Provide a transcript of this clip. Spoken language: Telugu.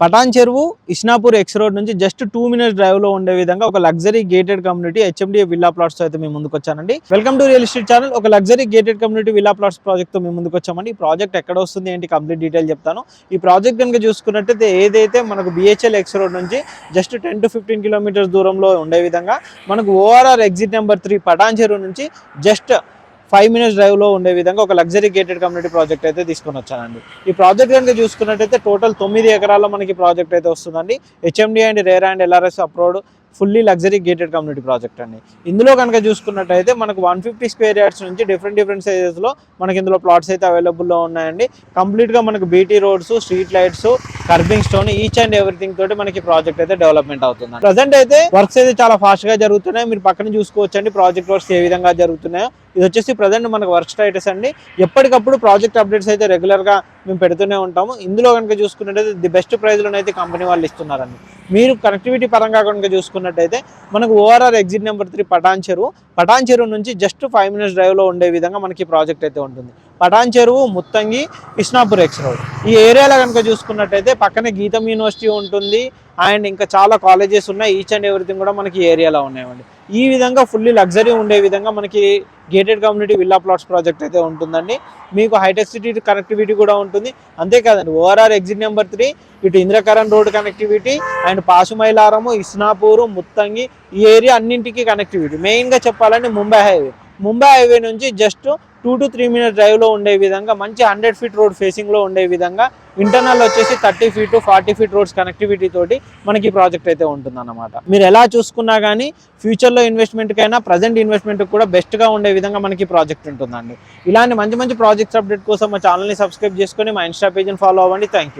పటాన్ చెరువు ఇస్నాపూర్ ఎక్స్ రోడ్ నుంచి జస్ట్ 2 మినిట్స్ డ్రైవ్ లో ఉండే విధంగా ఒక luxury gated community HMDA villa plots అయితే మేము ముందుకు వచ్చానండి. Welcome to real estate channel. ఒక luxury gated community villa plots project తో మేము ముందుకు వచ్చామండి. ఈ ప్రాజెక్ట్ ఎక్కడ వస్తుంది ఏంటి కంప్లీట్ డీటెయిల్ చెప్తాను. ఈ ప్రాజెక్ట్ కనుక చూసుకున్నట్టయితే ఏదైతే మనకు బిహెచ్ఎల్ ఎక్స్ రోడ్ నుంచి జస్ట్ 10 to 15 కిలోమీటర్స్ దూరంలో ఉండే విధంగా మనకు ఓఆర్ఆర్ ఎగ్జిట్ నెంబర్ 3 పటాన్ చెరువు నుంచి జస్ట్ 5 మినిట్స్ డ్రైవ్ లో ఉండే విధంగా ఒక లగ్జరీ గేటెడ్ కమ్యూనిటీ ప్రాజెక్ట్ అయితే తీసుకొని వచ్చానండి. ఈ ప్రాజెక్ట్ కనుక చూసుకున్నట్టయితే టోటల్ 9 ఎకరాల్లో మనకి ప్రాజెక్ట్ అయితే వస్తుందండి. HMD and RERA and LRS approved fully luxury gated community project అండి. ఇందులో కనుక చూసుకున్నట్టయితే మనకు 150 స్క్వేర్ యార్డ్స్ నుంచి డిఫరెంట్ సైజెస్లో మనకి ఇందులో ప్లాట్స్ అయితే అవైలబుల్లో ఉన్నాయండి. కంప్లీట్గా మనకు BT roads, street lights, kerbing stone, each and everything తోటి మనకి ప్రాజెక్ట్ అయితే డెవలప్మెంట్ అవుతుంది. ప్రజెంట్ అయితే వర్క్స్ అయితే చాలా ఫాస్ట్ గా జరుగుతున్నాయి. మీరు పక్కన చూసుకోవచ్చండి ప్రాజెక్ట్ వర్క్స్ ఏ విధంగా జరుగుతున్నాయో. ఇది వచ్చేసి ప్రజెంట్ మనకు వర్క్ స్టేటస్ అండి. ఎప్పటికప్పుడు ప్రాజెక్ట్ అప్డేట్స్ అయితే రెగ్యులర్ గా మేము పెడుతూనే ఉంటాము. ఇందులో కనుక చూసుకున్నట్టయితే ది బెస్ట్ ప్రైస్లోనే అయితే కంపెనీ వాళ్ళు ఇస్తున్నారండి. మీరు కనెక్టివిటీ పరంగా కనుక చూసుకున్నట్టయితే మనకు ఓఆర్ఆర్ ఎగ్జిట్ నెంబర్ 3 పటాన్ చెరువు నుంచి జస్ట్ 5 మినిట్స్ డ్రైవ్ లో ఉండే విధంగా మనకి ప్రాజెక్ట్ అయితే ఉంటుంది. పటాన్ చెరువు, ముత్తంగి, ఇస్నాపూర్ ఎక్స్ రోడ్ ఈ ఏరియాలో కనుక చూసుకున్నట్టయితే పక్కనే గీతం యూనివర్సిటీ ఉంటుంది అండ్ ఇంకా చాలా కాలేజెస్ ఉన్నాయి. ఈచ్ అండ్ ఎవ్రీథింగ్ కూడా మనకి ఏరియాలో ఉన్నాయండి. ఈ విధంగా ఫుల్లీ లగ్జరీ ఉండే విధంగా మనకి gated community villa plots project అయితే ఉంటుందండి. మీకు హైటెక్ సిటీ కనెక్టివిటీ కూడా ఉంటుంది. అంతేకాదండి ఓఆర్ఆర్ ఎగ్జిట్ నెంబర్ 3 ఇటు Indrakaran road connectivity and Pashamylaram, Isnapur, Muthangi ఈ ఏరియా అన్నింటికి కనెక్టివిటీ. మెయిన్గా చెప్పాలంటే ముంబై హైవే నుంచి జస్ట్ 2 to 3 మినిట్స్ డ్రైవ్ లో ఉండే విధంగా మంచి 100 ఫీట్ రోడ్ ఫేసింగ్ లో ఉండే విధంగా ఇంటర్నల్ వచ్చేసి 30 ఫీట్ 40 ఫీట్ రోడ్స్ కనెక్టివిటీ తోటి మనకి ప్రాజెక్ట్ అయితే ఉంటుంది అన్నమాట. మీరు ఎలా చూసుకున్నా కానీ ఫ్యూచర్ లో ఇన్వెస్ట్మెంట్ కైనా ప్రజెంట్ ఇన్వెస్ట్మెంట్ కూడా బెస్ట్ గా ఉండే విధంగా మనకి ప్రాజెక్ట్ ఉంటుందండి. ఇలాంటి మంచి ప్రాజెక్ట్స్ అప్డేట్ కోసం మా ఛానల్ ని సబ్స్క్రైబ్ చేసుకొని మా ఇన్స్టా పేజ్ ని ఫాలో అవ్వండి. Thank you.